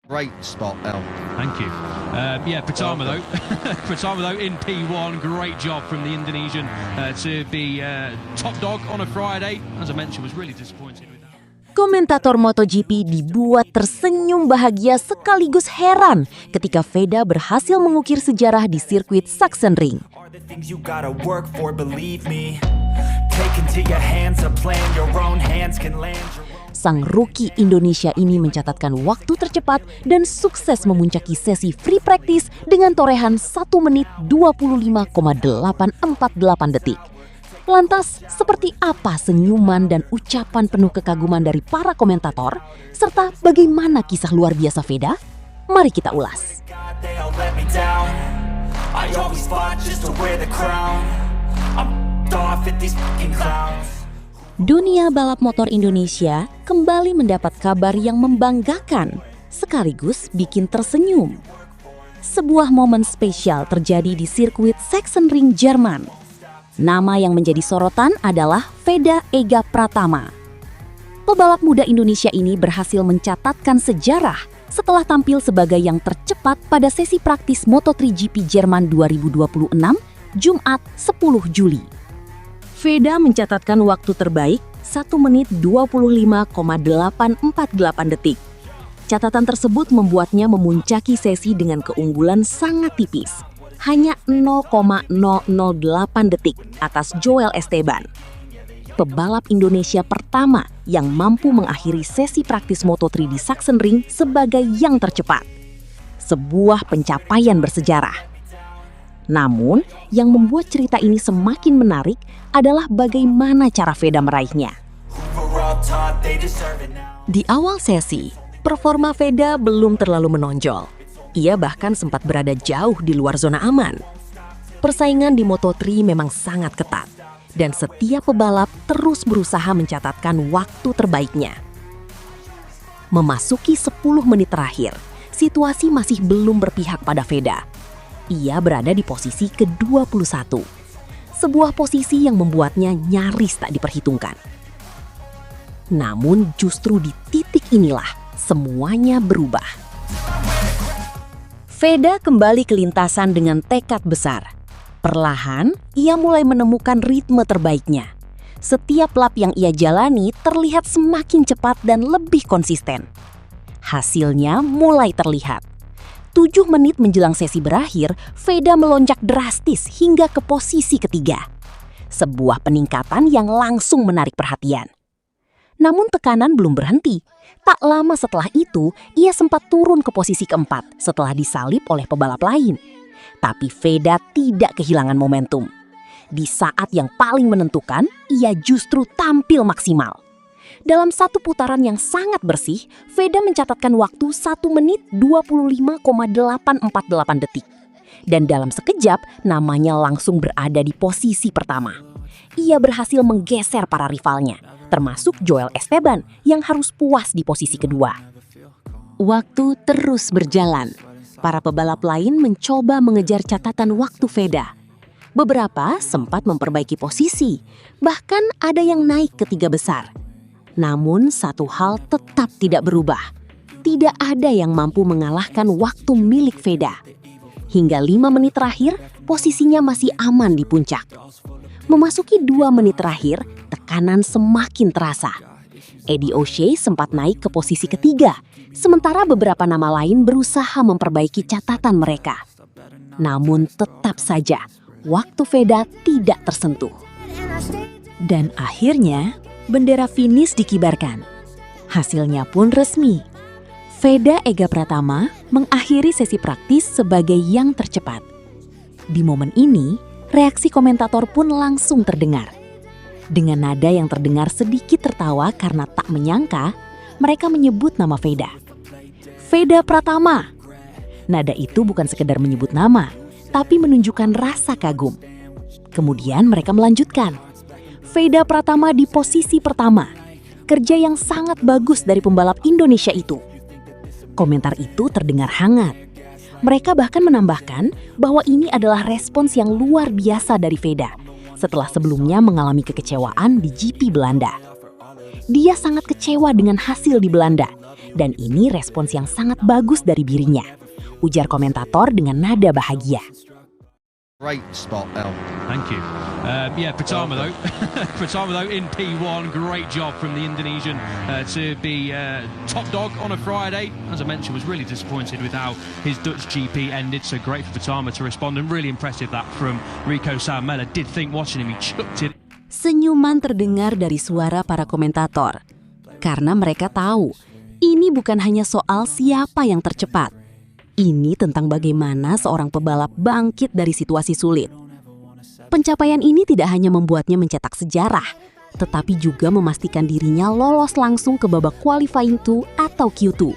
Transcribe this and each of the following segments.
Great spot, El. Thank you. Pratama though. Pratama though in P1, great job from the Indonesian to be top dog on a Friday. As I mentioned, was really disappointed with that. Komentator MotoGP dibuat tersenyum bahagia sekaligus heran ketika Veda berhasil mengukir sejarah di sirkuit Sachsenring. Sang rookie Indonesia ini mencatatkan waktu tercepat dan sukses memuncaki sesi free practice dengan torehan 1 menit 25,848 detik. Lantas, seperti apa senyuman dan ucapan penuh kekaguman dari para komentator, serta bagaimana kisah luar biasa Veda? Mari kita ulas. Dunia balap motor Indonesia kembali mendapat kabar yang membanggakan, sekaligus bikin tersenyum. Sebuah momen spesial terjadi di sirkuit Sachsenring, Jerman. Nama yang menjadi sorotan adalah Veda Ega Pratama. Pebalap muda Indonesia ini berhasil mencatatkan sejarah setelah tampil sebagai yang tercepat pada sesi praktis Moto3 GP Jerman 2026, Jumat 10 Juli. Veda mencatatkan waktu terbaik 1 menit 25,848 detik. Catatan tersebut membuatnya memuncaki sesi dengan keunggulan sangat tipis, hanya 0,008 detik atas Joel Esteban. Pebalap Indonesia pertama yang mampu mengakhiri sesi praktis Moto3 di Sachsenring sebagai yang tercepat. Sebuah pencapaian bersejarah. Namun, yang membuat cerita ini semakin menarik adalah bagaimana cara Veda meraihnya. Di awal sesi, performa Veda belum terlalu menonjol. Ia bahkan sempat berada jauh di luar zona aman. Persaingan di Moto3 memang sangat ketat, dan setiap pebalap terus berusaha mencatatkan waktu terbaiknya. Memasuki 10 menit terakhir, situasi masih belum berpihak pada Veda. Ia berada di posisi ke-21, sebuah posisi yang membuatnya nyaris tak diperhitungkan. Namun justru di titik inilah semuanya berubah. Veda kembali ke lintasan dengan tekad besar. Perlahan, ia mulai menemukan ritme terbaiknya. Setiap lap yang ia jalani terlihat semakin cepat dan lebih konsisten. Hasilnya mulai terlihat. 7 menit menjelang sesi berakhir, Veda melonjak drastis hingga ke posisi ketiga. Sebuah peningkatan yang langsung menarik perhatian. Namun tekanan belum berhenti. Tak lama setelah itu, ia sempat turun ke posisi keempat setelah disalip oleh pebalap lain. Tapi Veda tidak kehilangan momentum. Di saat yang paling menentukan, ia justru tampil maksimal. Dalam satu putaran yang sangat bersih, Veda mencatatkan waktu 1 menit 25,848 detik. Dan dalam sekejap, namanya langsung berada di posisi pertama. Ia berhasil menggeser para rivalnya, termasuk Joel Esteban yang harus puas di posisi kedua. Waktu terus berjalan. Para pebalap lain mencoba mengejar catatan waktu Veda. Beberapa sempat memperbaiki posisi, bahkan ada yang naik ke 3 besar. Namun satu hal tetap tidak berubah. Tidak ada yang mampu mengalahkan waktu milik Veda. Hingga 5 menit terakhir, posisinya masih aman di puncak. Memasuki 2 menit terakhir, tekanan semakin terasa. Eddie O'Shea sempat naik ke posisi ketiga, sementara beberapa nama lain berusaha memperbaiki catatan mereka. Namun tetap saja, waktu Veda tidak tersentuh. Dan akhirnya, bendera finish dikibarkan. Hasilnya pun resmi. Veda Ega Pratama mengakhiri sesi praktis sebagai yang tercepat. Di momen ini, reaksi komentator pun langsung terdengar. Dengan nada yang terdengar sedikit tertawa karena tak menyangka, mereka menyebut nama Veda. Veda Pratama. Nada itu bukan sekedar menyebut nama, tapi menunjukkan rasa kagum. Kemudian mereka melanjutkan. Veda Pratama di posisi pertama. Kerja yang sangat bagus dari pembalap Indonesia itu. Komentar itu terdengar hangat. Mereka bahkan menambahkan bahwa ini adalah respons yang luar biasa dari Veda setelah sebelumnya mengalami kekecewaan di GP Belanda. Dia sangat kecewa dengan hasil di Belanda Dan ini respons yang sangat bagus dari dirinya, ujar komentator dengan nada bahagia. Great spot, El. Thank you. Pratama though. Pratama though in P1, great job from the Indonesian to be top dog on a Friday. As I mentioned, was really disappointed with how his Dutch GP ended. So great for Pratama to respond, and really impressive that from Rico Saamela. Did think watching him, he chucked it. Senyuman terdengar dari suara para komentator, karena mereka tahu ini bukan hanya soal siapa yang tercepat. Ini tentang bagaimana seorang pebalap bangkit dari situasi sulit. Pencapaian ini tidak hanya membuatnya mencetak sejarah, tetapi juga memastikan dirinya lolos langsung ke babak qualifying 2 atau Q2.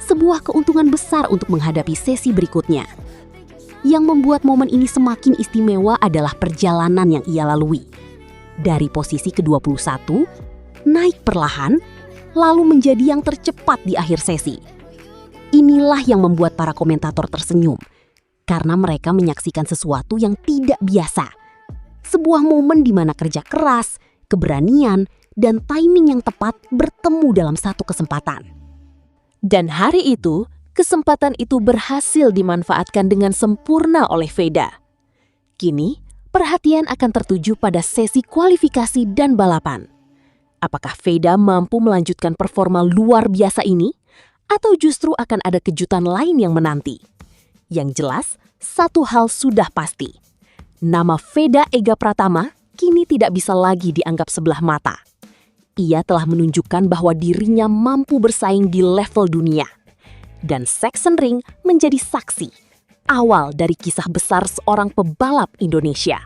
Sebuah keuntungan besar untuk menghadapi sesi berikutnya. Yang membuat momen ini semakin istimewa adalah perjalanan yang ia lalui. Dari posisi ke-21, naik perlahan, lalu menjadi yang tercepat di akhir sesi. Inilah yang membuat para komentator tersenyum, karena mereka menyaksikan sesuatu yang tidak biasa. Sebuah momen di mana kerja keras, keberanian, dan timing yang tepat bertemu dalam satu kesempatan. Dan hari itu, kesempatan itu berhasil dimanfaatkan dengan sempurna oleh Veda. Kini, perhatian akan tertuju pada sesi kualifikasi dan balapan. Apakah Veda mampu melanjutkan performa luar biasa ini? Atau justru akan ada kejutan lain yang menanti? Yang jelas, satu hal sudah pasti. Nama Veda Ega Pratama kini tidak bisa lagi dianggap sebelah mata. Ia telah menunjukkan bahwa dirinya mampu bersaing di level dunia. Dan Sachsenring menjadi saksi awal dari kisah besar seorang pebalap Indonesia.